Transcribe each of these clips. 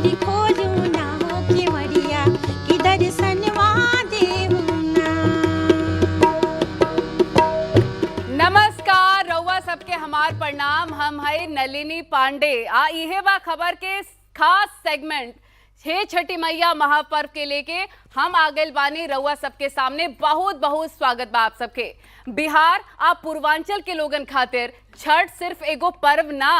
और खोलू ना हो केवड़िया कि दर्शनवा देहू ना। नमस्कार रउआ सबके हमार प्रणाम। हम है नलिनी पांडे। आ इहे बा खबर के खास सेगमेंट हे छठी मैया महापर्व के लेके हम आगल बानी रउआ सबके सामने। बहुत बहुत स्वागत बा आप सबके। बिहार आ पूर्वांचल के लोगन खातिर छठ सिर्फ एगो पर्व ना,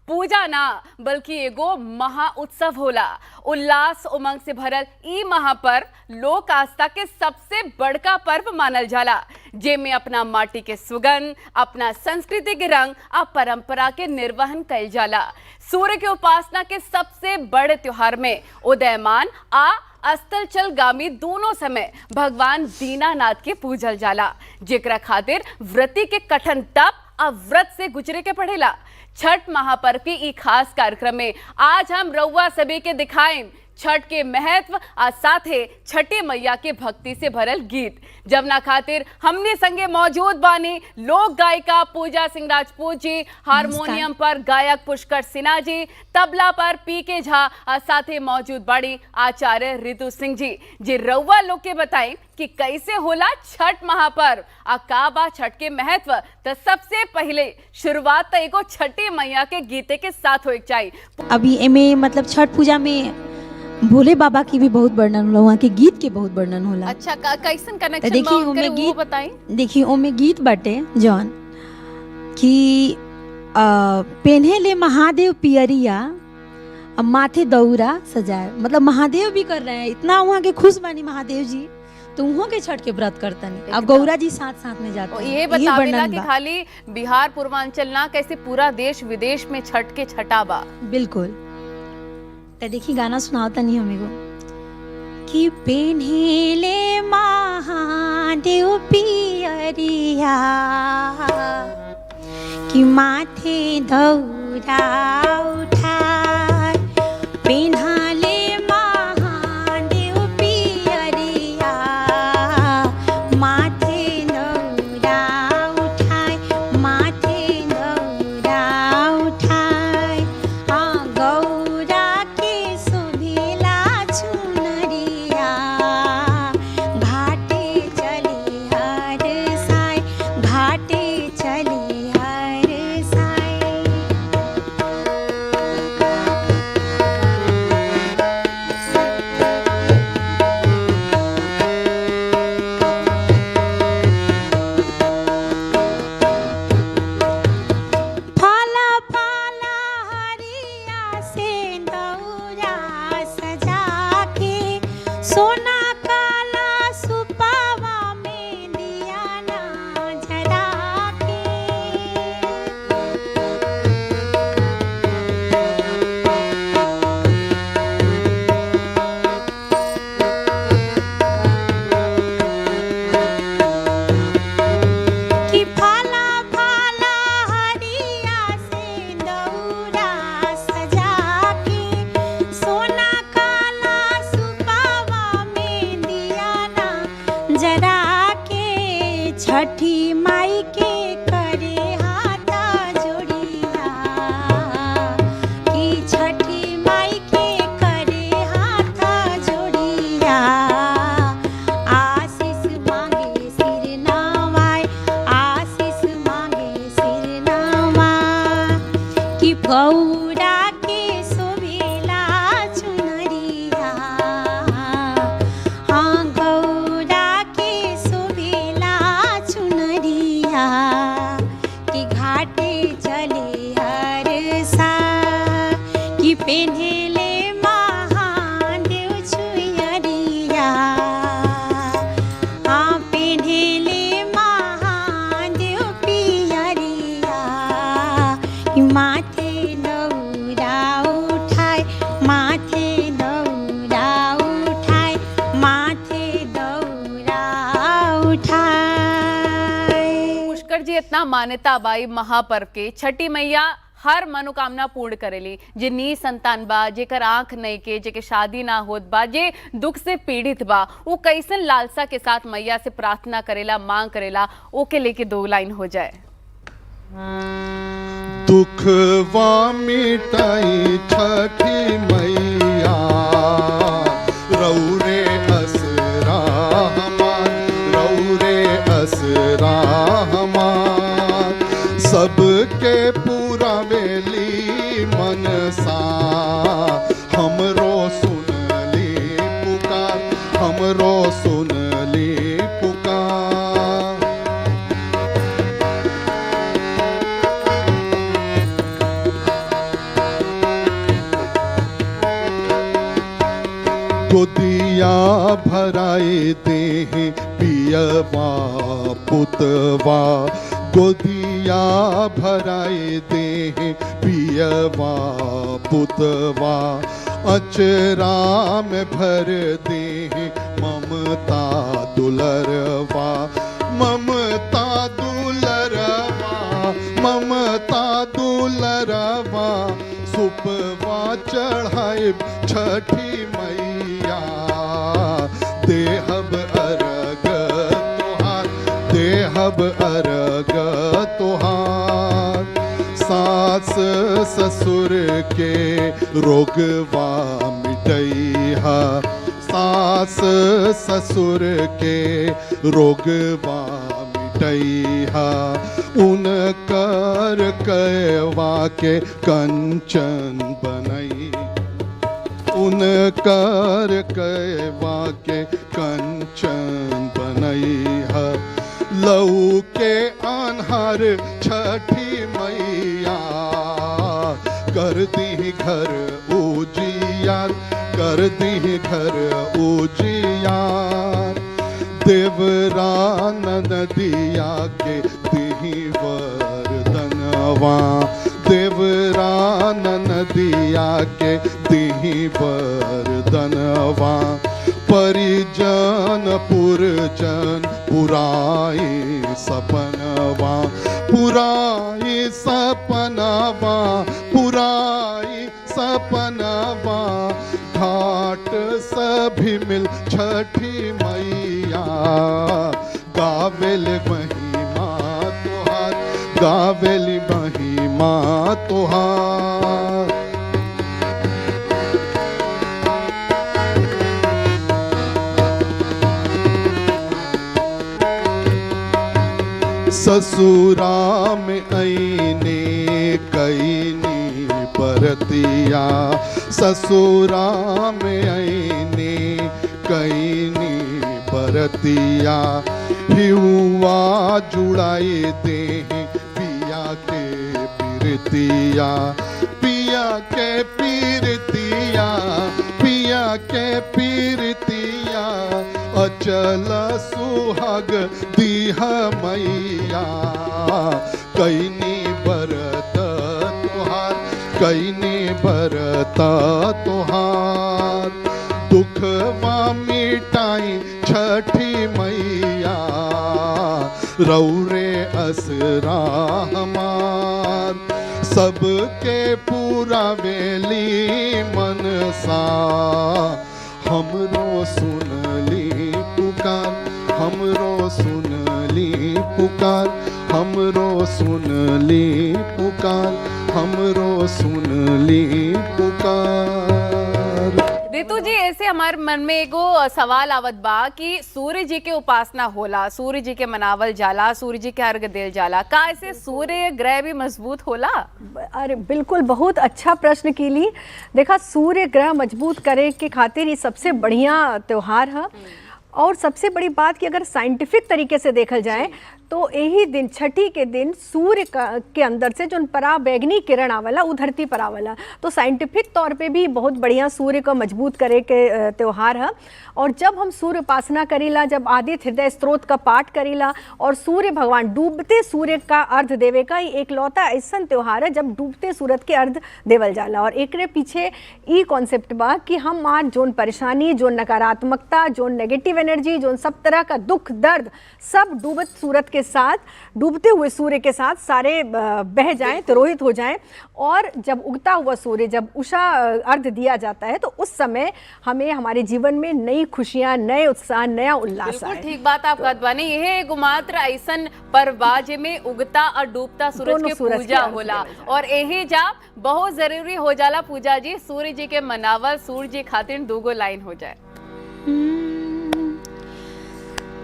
पूजा ना, बल्कि एगो महा उत्सव होला। उल्लास उमंग से भरल ई महापर्व लोक आस्था के सबसे बड़का पर्व मानल जाला, जेमे अपना माटी के सुगंध, अपना संस्कृति के रंग आ परंपरा के निर्वहन कइल जाला। सूर्य के उपासना के सबसे बड़े त्योहार में उदयमान आ अस्ताचलगामी दोनों समय भगवान दीनानाथ के पूजल जाला, जेकरा खातिर व्रती के कठिन तप आ व्रत से गुजरे के पड़ेला। छठ महापर्व की ई खास कार्यक्रम में आज हम रउआ सभी के दिखाएं छठ के महत्व आ साथे छठी मैया के भक्ति से भरल गीत। जमुना खातिर हमने संगे मौजूद बानी लोक गायिका पूजा सिंह राजपूत जी, हारमोनियम पर गायक पुष्कर सिन्हा जी, तबला पर पीके झा आ साथे मौजूद बाड़ी आचार्य ऋतु सिंह जी। जे रउआ लोग के बताएं कि कैसे होला छठ महापर्व आ का बा छठ के महत्व। तो सबसे पहले शुरुआत तो एगो छठी मैया के गीते के साथ होए चाहिए। अभी एमे मतलब छठ पूजा में भोले बाबा की भी बहुत वर्णन होला, वहाँ के गीत के बहुत वर्णन होला। अच्छा कैसन कनेक्शन देखिए ओमे गीत बताई। देखिए ओमे गीत बाटे जौन कि पेन्हे ले महादेव पियरिया माथे दौरा सजाए, मतलब महादेव भी कर रहे हैं। इतना वहाँ के खुश बानी महादेव जी, तो उहों के छठ के व्रत करतनी। अब गौरा जी साथ साथ में जाते हैं। ये बतावेला कि खाली बिहार पूर्वांचल ना, कैसे पूरा देश विदेश में छठ के छठा बा। बिल्कुल। तो देखिए गाना सुनाओ तनी हमें कि पेन्हेले महादेव पियरिया कि माथे दौरा उठाए, पेन्हाले महादेव पियरिया माथे दौरा उठाए, माथे दौरा उठाए। हाँ गौरा के सुभिला चुनरिया घाटे चली हर साय, घाटे चली हर साय। फाला फाला हरिया से दौरा सजा के, सोना काला सुपावा में दिया ना जरा के। कि फाला फाला हरिया से दौरा सजा के, सोना काला सुपावा में दिया ना जरा के। छठी माई के करे हाथा जोड़िया कि छठी माई के करे हाथा जोड़िया। आशीष मांगे सिर नवाए, आशीष मांगे सिर नवाए। कि गौरा के शोभिला चुनरिया, हाँ गौरा के शोभिला चुनरिया। कि घाटे चले हर सा, कि पेन्हेले महादेव चुनरिया, हाँ पेन्हेले महादेव पियरिया। कि माथे दौरा उठाए, माथे दौरा उठाए, माथे दौरा उठाए। पुष्कर जी इतना मान्यता बाई महापर्व के छठी मैया हर मनोकामना पूर्ण करेली। जे नी संतान बा, जेकर आंख नहीं के, जेके शादी ना होत बा, जे दुख से पीड़ित बा, वो कैसन लालसा के साथ मैया से प्रार्थना करेला, मांग करेला। ओके लेके दो लाइन हो जाए। दुखवा मिटाई छठी मैया गोदिया भराए देह पियवा पुतवा, गोदिया भराए देह पियवा पुतवा, अचरा में भर देह ममता दुलरवा, ममता दुलरवा, ममता दुलरवा, सुपवा चढ़ाए छठी मैया, देहब अरग तुहार, देहब अरग तुहार, सास ससुर के रोगवा मिटैहा, सास ससुर के रोगवा मिटैहा, उनकर कहवा के कंचन बनई, उनकर कहवा के कंचन बनैहा, लऊ के आन्हर छठी मैया, कर दी घर उजियार, कर दी घर उजियार, देवरा नदिया के दिही वरदनवा, देवरा नदिया के दिही वरदनवा, परिजन पुरजन पुराई सपनवा, पुराई सपनवा, पुराई सपनवा, घाट सभी मिल छठी मैया, गावेल महिमा तुहार, गावेल महिमा तुहार। ससुरा में आईने कईनी परतिया, ससुरा में आईने कईनी परतिया, हिउआ जुड़ाए दे पिया के पीरतिया, पिया के पीरतिया, पिया के पीरतिया, अचल सुहाग दीह मैया, कैनी बरत तुहार, कैनी बरत तुहार, दुखवा मिटाई छठी मैया, रौरे असरा हमार, सबके पूरा वेली मनसा, हमरो सुनली पुकार, हमरो सुनली पुकार, हमरो सुनली पुकार, हमरो सुनली पुकार। रितु जी, ऐसे हमारे मन में एगो सवाल आवत बा कि सूर्य जी के उपासना होला, सूर्य जी के मनावल जाला, सूर्य जी के अर्घ देल जाला, का ऐसे सूर्य ग्रह भी मजबूत होला? अरे बिल्कुल, बहुत अच्छा प्रश्न कीली। देखा, सूर्य ग्रह मजबूत करे के खातिर ये सबसे बढ़िया त्योहार है। और सबसे बड़ी बात कि अगर साइंटिफिक तरीके से देखल जाए तो यही दिन, छठी के दिन, सूर्य के अंदर से जो पराबैंगनी किरण आवाला वो धरती पर आवाला, तो साइंटिफिक तौर पे भी बहुत बढ़िया सूर्य को मजबूत करे के त्यौहार है। और जब हम सूर्य उपासना करीला, जब आदित्य हृदय स्त्रोत का पाठ करीला और सूर्य भगवान, डूबते सूर्य का अर्घ देवे का ही एक लौता ऐसा त्यौहार है जब डूबते सूरज के अर्घ देवल जाला। और एकरे पीछे ई कॉन्सेप्ट बा कि हम आज जोन परेशानी, जोन नकारात्मकता, जोन नेगेटिव एनर्जी, जोन सब तरह का दुख दर्द, सब डूबत सूरज के साथ, डूबते हुए सूर्य के साथ सारे बह जाएं, तिरोहित हो जाएं। और जब उगता हुआ सूर्य, जब उषा अर्घ दिया जाता है, तो उस समय हमें हमारे जीवन में नई खुशियां, नए उत्साह, नया उल्लास आए। ठीक बात आप कहत बानी। यह एगो मात्र ऐसन पर्व जेमे उगता और डूबता सूरज के पूजा होला, और यही जा बहुत जरूरी हो जाला पूजा जी, सूर्य जी के मनावल, सूर्य जी खातिर दूगो लाइन हो जाए।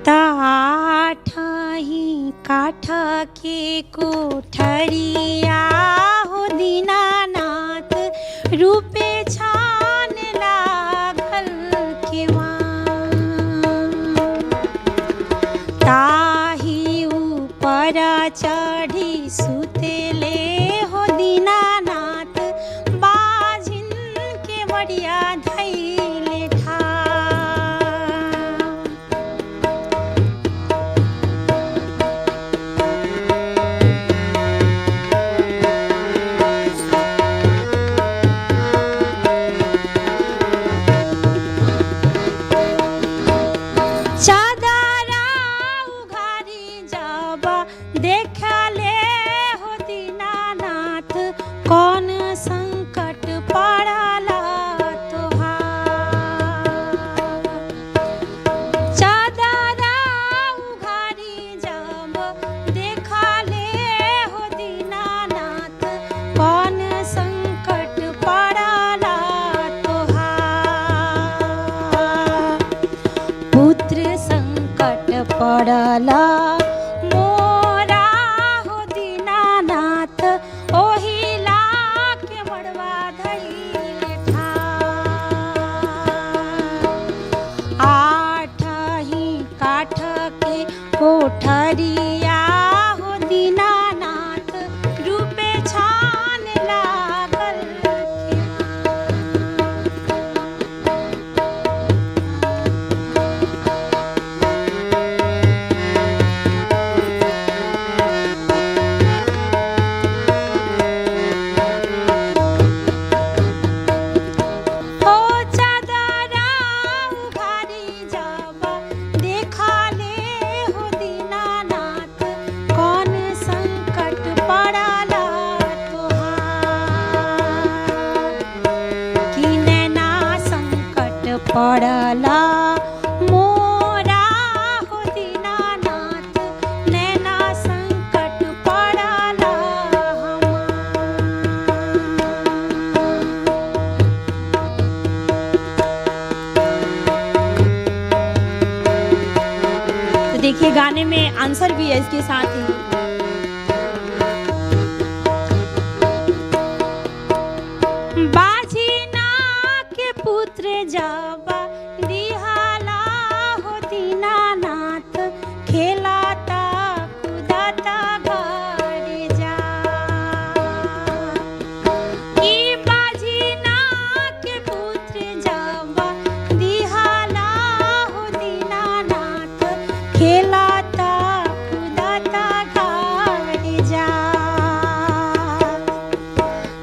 ताठाही काठ के कोठरिया हो दीनानाथ, रूपे छान लागल केवान, ताही ऊपर चढ़ी सुतेले हो दीनानाथ, बाझिन के बढ़िया धैले ठा। पड़ला मोरा हो दीनानाथ ओहिला के मड़वा धइले ठाड़। आठ ही काठ के कोठरिया हो दीनानाथ रूपे छान लागल हो चादरा उघारी जाबा देखा ले हो दीनानाथ कौन संकट पड़ला तोहार। कि नैना संकट पड़ला मोरा हो दीनानाथ नैना संकट पड़ला हमार। तो देखिए गाने में आंसर भी है इसके साथ ही। बाजीना के पुत्र जाबा दिहाला हो दीनानाथ खेलाता कुदाता घर जा। ई बाजीना के पुत्र जाबा दिहाला हो दीनानाथ खेलाता कुदाता घर जा।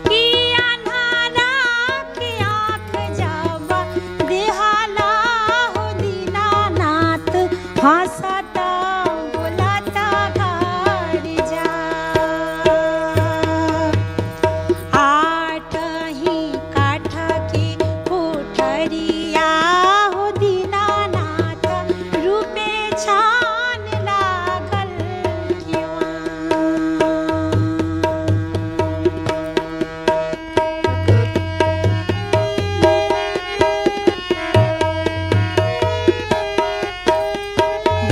कि अन्हारा के आँख जाबा देहाला हो दीनानाथ हंसता बोलाता घर जा। आठ ही काठ के कोठरिया हो दीनानाथ रूपे छान लागल किवां।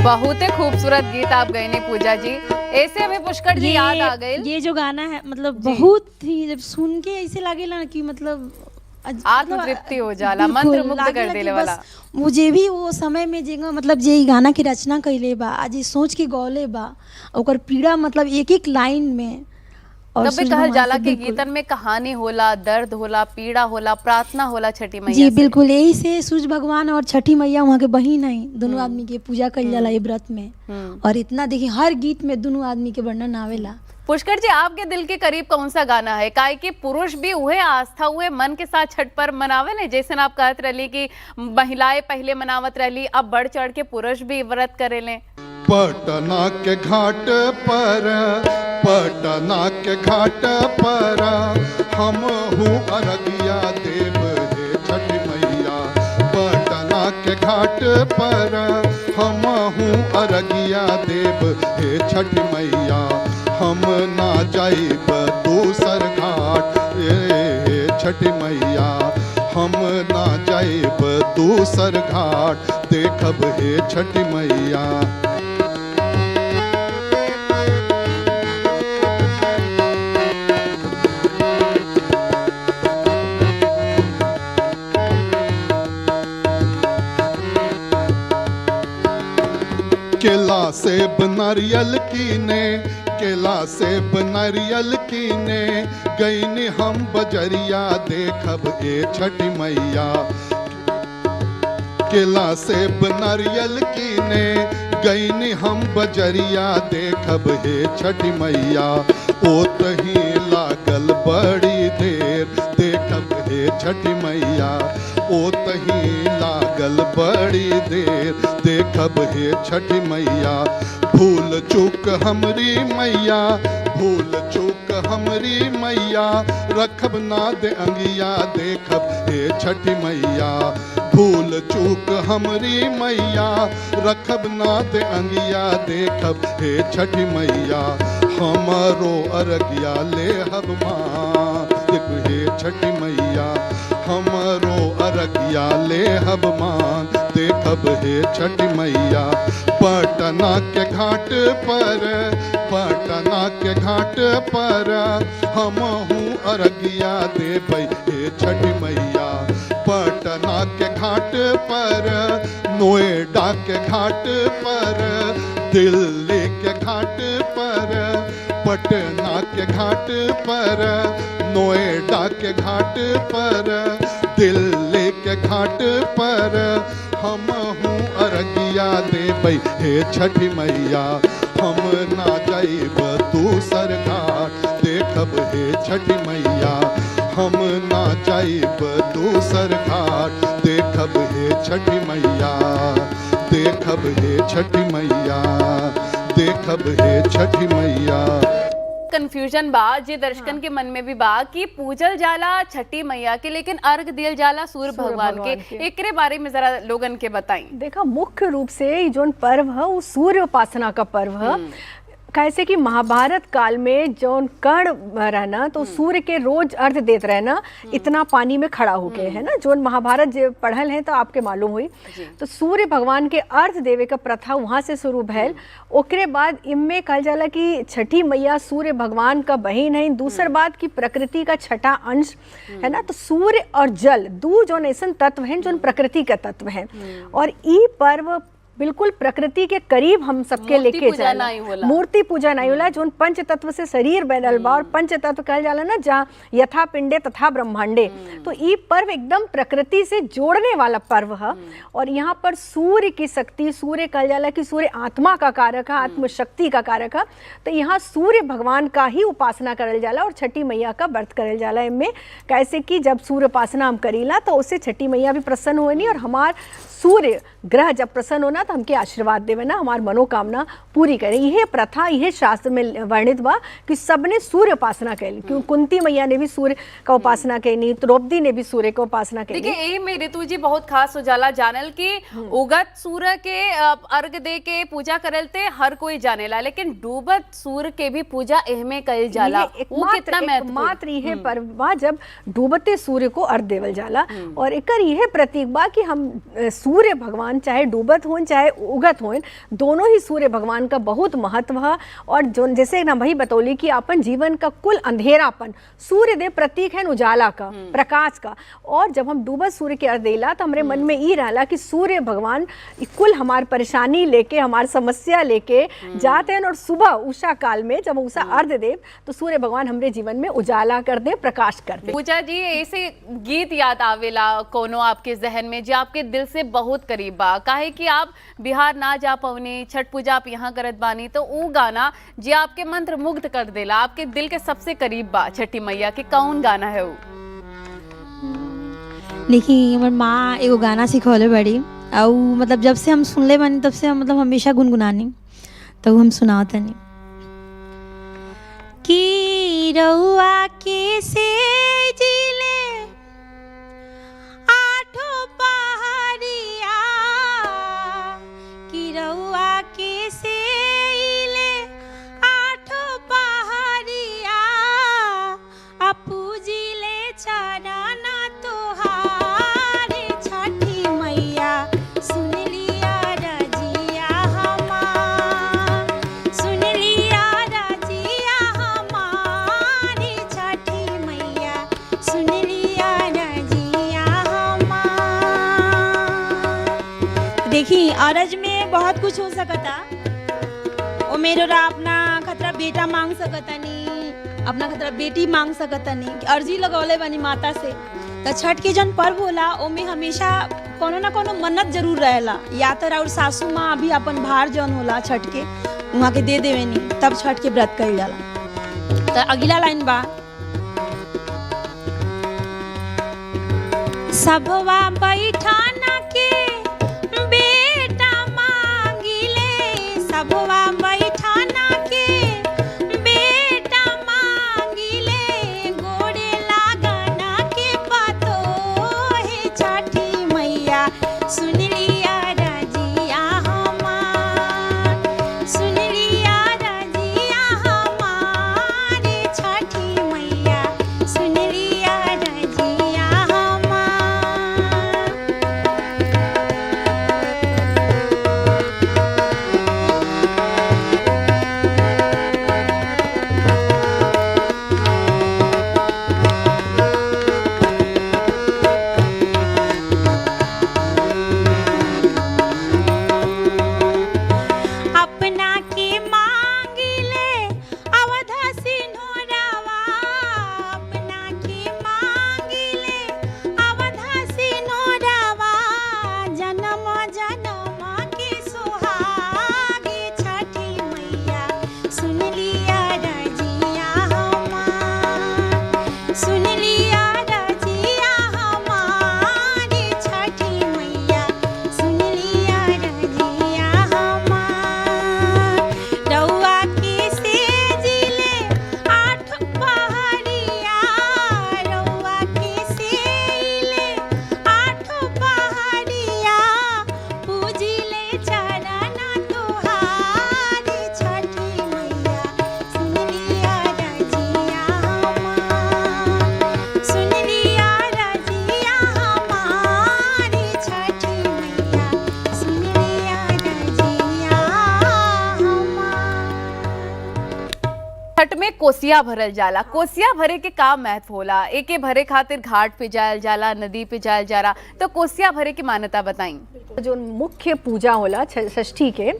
बहुत ही खूबसूरत गीत आप गए पूजा जी। ऐसे हमें पुष्कर जी याद आ गए। ये जो गाना है मतलब जी। बहुत ही जब सुन के ऐसे लागेला ना कि मतलब आत्मतृप्ति हो जाला, मंत्र मुग्ध कर देले वाला। मुझे भी वो समय में जेगा मतलब जे ई गाना की रचना कइले बा आज ये सोच के गौले बा ओकर पीड़ा मतलब एक एक लाइन में। और तब भी सूर्य कहल भगवान जाला से कि बिल्कुल- गीतन में कहानी होला, दर्द होला, पीड़ा होला, प्रार्थना होला छठी मैया जी से। बिल्कुल यही से सूर्य भगवान और छठी मैया वहाँ के बहिन है दोनों आदमी के पूजा कइल जाला ये व्रत में। और इतना देखिए हर गीत में दोनों आदमी के वर्णन आवेला। पुष्कर जी आपके दिल के करीब कौन सा गाना है? काहे कि पुरुष भी उहे आस्था हुए मन के साथ छठ पर्व मनावे ने, जैसे आप कहत रही कि महिलाएं पहले मनावत रही, अब बढ़ चढ़ के पुरुष भी व्रत करेले। पटना के घाट पर पटना के घाट पर हम हूँ अरगिया देव हे छठी मैया। पटना के घाट पर हम हूँ अरगिया देव हे छठी मैया। हम ना जाइब दूसर घाट हे छठी मैया। हम ना जाइब दूसर घाट देखब हे छठी मैया। केला सेब नारियल कीने केला सेब नारियल कीने गईनी हम बजरिया देखब ए छठी मैया। केला सेब नारियल कीने गईनी हम बजरिया देखब हे छठी मैया। ओतही लागल बड़ी देर देखब हे छठी मैया। ओतही लागल बड़ी देर देखब हे छठी मैया। भूल चूक हमरी मैया भूल चूक हमरी मैया रखब ना दे अंगिया देखब हे छठी मैया। भूल चूक हमरी मैया रखब ना दे अंगिया देखब हे छठी मैया। हमारो अरगिया ले हब माँ देख हे छठी मैया। हमारो अरगिया ले हब माँ देखब हे छठी मैया। पट पटना के घाट पर, पटना के घाट पर हम हूँ अरगिया देबै हे छठी मैया। पटना के घाट पर, नोएडा के घाट पर, दिल्ली के घाट पर, पटना के घाट पर, नोएडा के घाट पर, दिल्ली के घाट पर हम हूँ अरगिया देबै हे छठी मैया। हम ना जाइब दूसर घाट देखब हे छठी मैया। हम ना जाइब दूसर घाट देखब हे छठी मैया। देखब हे छठी मैया, देखब हे छठी मैया। कंफ्यूजन बा जे दर्शकन के मन में भी बा कि पूजल जाला छठी मैया के लेकिन अर्घ दियल जाला सूर्य भगवान के, एकरे बारे में जरा लोगन के बताई। देखा मुख्य रूप से ये जो पर्व है वो सूर्य उपासना का पर्व है। कैसे कि महाभारत काल में जौन कर्ण रहना तो सूर्य के रोज अर्घ देते रहना, इतना पानी में खड़ा होके है ना, जौन महाभारत जो पढ़ल है तो आपके मालूम हुई। तो सूर्य भगवान के अर्घ देवे का प्रथा वहाँ से शुरू भैल। ओकरे बाद इनमें कहल जाला कि छठी मैया सूर्य भगवान का बहन है। दूसर बात की प्रकृति का छठा अंश है ना, तो सूर्य और जल दो जौन ऐसा तत्व हैं जौन प्रकृति का तत्व है। और ई पर्व बिल्कुल प्रकृति के करीब हम सबके लेके जाला। मूर्ति पूजा नहीं होला, जो पंच तत्व से शरीर बनल बा। और पंच तत्व कहल जाला ना, जहाँ यथा पिंडे तथा ब्रह्मांडे। तो ये पर्व एकदम प्रकृति से जोड़ने वाला पर्व है। और यहाँ पर सूर्य की शक्ति, सूर्य कहल जाला कि सूर्य आत्मा का कारक है, आत्मशक्ति का कारक है। तो यहाँ सूर्य भगवान का ही उपासना करल जाला और छठी मैया का व्रत करल जाला। इनमें कैसे कि जब सूर्य उपासना हम करीला तो उससे छठी मैया भी प्रसन्न होनी, और हमार सूर्य ग्रह जब प्रसन्न होना तो हमके आशीर्वाद देवे ना, हमार मनोकामना पूरी करे। यह प्रथा यह शास्त्र में वर्णित बा कि सबने सूर्य उपासना कैली। क्यों कुंती मैया ने भी सूर्य का उपासना कैली, द्रौपदी ने भी सूर्य का उपासना कैली। देखिए ए में ऋतु जी बहुत खास हो जाला जानल कि उगत सूर्य के अर्घ दे के पूजा करलते हर कोई जानेला, लेकिन डूबत सूर्य के भी पूजा एहमे कइल जाला। वो कितना मात्र यह पर्व बा जब डूबते सूर्य को अर्घ देवल जाला। और एकर यह प्रतीक बा कि हम सूर्य भगवान चाहे डूबत हो चाहे उगत हो, दोनों ही सूर्य भगवान का बहुत महत्व है। और जो जैसे ना भाई बतौली कि अपन जीवन का कुल अंधेरापन सूर्य देव प्रतीक है उजाला का, प्रकाश का। और जब हम डूबत सूर्य के अर्घ देला तो हमारे मन में ये रहला कि सूर्य भगवान कुल हमारी परेशानी लेके, हमारी समस्या लेके जाते हैं। और सुबह उषा काल में जब उषा अर्घ देव तो सूर्य भगवान हमारे जीवन में उजाला कर दे, प्रकाश कर दे। पूजा जी ऐसे गीत याद आवेला कोनो आपके जहन में जो आपके दिल से बहुत करीब बा? काहे कि आप बिहार ना जा पवनी, छठ पूजा आप यहाँ करत बानी, तो वो गाना जे आपके मंत्र मुग्ध कर देला, आपके दिल के सबसे करीब बा छठी मैया के, कौन गाना है वो? देखिए हमार माँ एगो गाना सिखौले बड़ी, और मतलब जब से हम सुनले बानी तब से हम मतलब हमेशा गुनगुनानी, तो हम सुनावतनी कि रउआ के से जिले आठों पहाड़िया, कि रउआ के से इले आठों पहाड़िया, पूजिले चरण तोहारे छठी मैया, सुन लिया रजिया हमार, सुन लिया रजिया हमारी छठी मैया, सुन लिया रजिया हमार। देखी अरज में बहुत कुछ हो सकता, ओ मेरो रा अपना खतरा बेटा मांग सकतनी, अपना खतरा बेटी मांग सकतनी, अर्जी लगौले बनी माता से। तो छठ के जन पर्व होला ओमे हमेशा कोनो ना कोनो मन्नत जरूर रहेला, या तो और सासू माँ अभी अपन भार जन होला छठ के वहाँ के दे देवेनी, तब छठ के व्रत कइल जाला। तो अगला लाइन बा, सबवा बैठाना के बेटा मांगिले, सबवा बैठाना के बेटा मांगिले, गोड़े लागना के पातो हे छठी मैया, सुन लिया रजिया हमार, सुन लिया रजिया हमारे छठी मैया, सुन लिया रजिया हमार। में कोसिया भरल जाला, कोसिया भरे के का महत्व होला? एके भरे खातिर घाट पे जायल जाला, नदी पे जायल जाला, तो कोसिया भरे की मान्यता बताई। जो मुख्य पूजा होला छठी के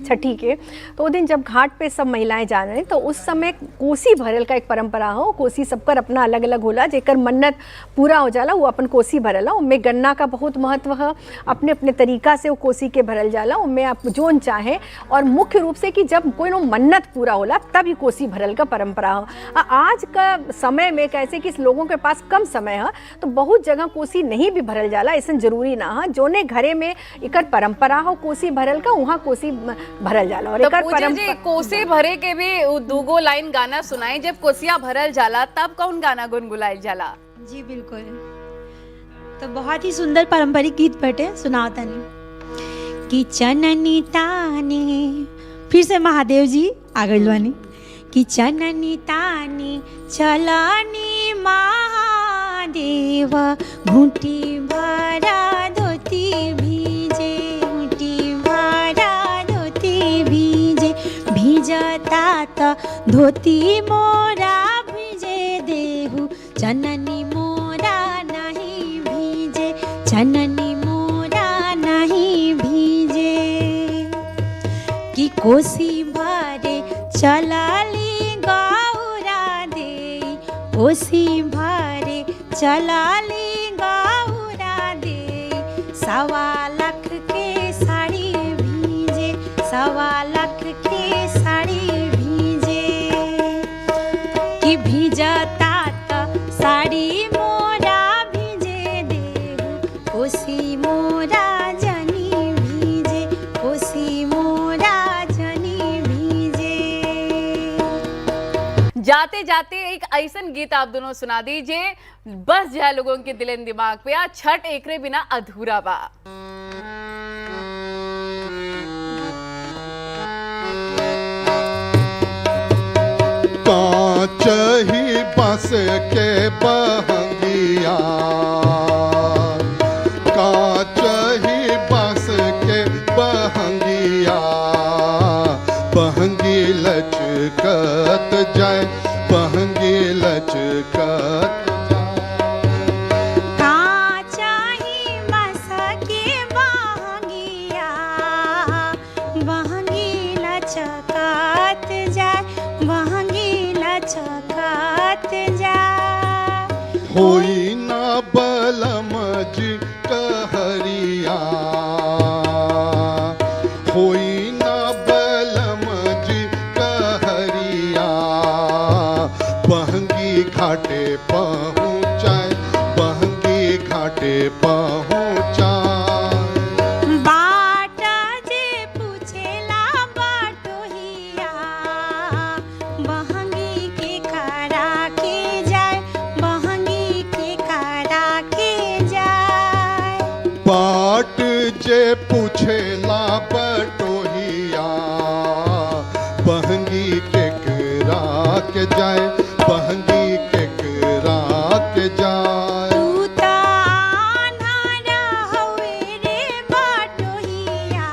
तो वो दिन जब घाट पे सब महिलाएं जा रही तो उस समय कोसी भरल का एक परंपरा हो। कोसी सबकर अपना अलग अलग होला, जेकर मन्नत पूरा हो जाला वो अपन कोसी भरला। उनमें गन्ना का बहुत महत्व है, अपने अपने तरीका से वो कोसी के भरल जाला, उनमें आप जोन चाहे। और मुख्य रूप से कि जब कोई मन्नत पूरा होला तब ही कोसी भरल का परंपरा हो। आज का समय में कैसे कि लोगों के पास कम समय है तो बहुत जगह कोसी नहीं भी भरल जाला, ऐसा जरूरी ना है। जोने घरे में इकर परंपरा हो कोसी भरल का वहाँ कोसी भरल जाला। और तो पूजा जी कोसी भरे के भी दूगो लाइन गाना सुनाई, जब कोसिया भरल जाला तब कौन गाना गुनगुनाइल जाला? जी बिल्कुल, तो बहुत ही सुंदर पारंपरिक गीत बटे, सुनाओ तनी। कि चननी ताने, फिर से महादेव जी आगलवानी। कि चननी ताने चलानी महादेव, घूटी भरा धोती भीजे, घूटी भरा धोती भीजे, भीजता त धोती मोरा भीजे देहु, चननी मोरा नहीं भीजे, चननी मोरा नहीं भीजे। कि कोसी भरे चलाली गौरा दे, कोसी भरे चलाली गौरा दे, 1.25 के साड़ी भीजे, 1.25 के साड़ी भीजे। कि भीजता त साड़ी मोरा भीजे देहु, कोसी मोरा जनी भीजे, कोसी मोरा जनी भीजे। जाते जाते एक ऐसन गीत आप दोनों सुना दीजिए बस जाए लोगों के दिल दिमाग पे। आज छठ एकरे बिना अधूरा बा। कांच ही बस के बहंगिया, कांच ही बस के बहंगिया, बहंगी लचकत जाए, बहंगी लचकत होई ना बलम जी कहरिया, होई ना बलम जी कहरिया, बहंगी घाटे पहुँचाए, बहंगी घाटे पहुँचाए। बाट जे पूछेला बटोहिया, बहंगी केकरा के जाए, बहंगी केकरा के जाए। तू ता आन्हरा हवे रे बटोहिया,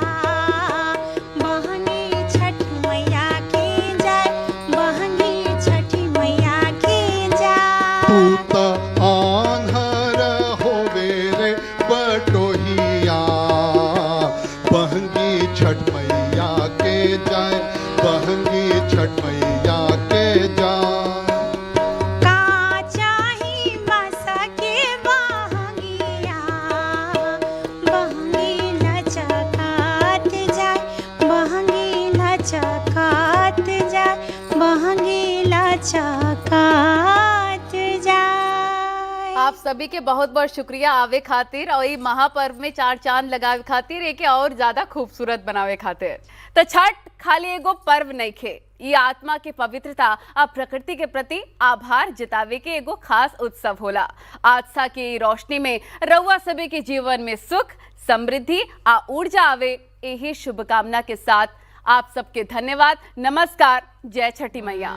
बहंगी छठ मैया के जाए, बहंगी छठी मैया के जाए। तू ता आन्हरा होवे रे बटोहिया, बहंगी छठ मैया के जाए, बहंगी छठ मैया के जाए। काचाही बसा के बहंगिया, बहंगी लचकात जाए, बहंगी लचकात जाए, बहंगी लचकात जाए। आप सभी के बहुत बहुत शुक्रिया आवे खातिर और ये महापर्व में 4 चांद लगावे खातिर, एके और ज्यादा खूबसूरत बनावे खातिर। तो छठ खाली एगो पर्व नहीं खे, ये आत्मा के पवित्रता और प्रकृति के प्रति आभार जतावे के एगो खास उत्सव होला। आस्था की रोशनी में रउआ सभी के जीवन में सुख, समृद्धि आ ऊर्जा आवे, यही शुभकामना के साथ आप सबके धन्यवाद। नमस्कार। जय छठी मैया।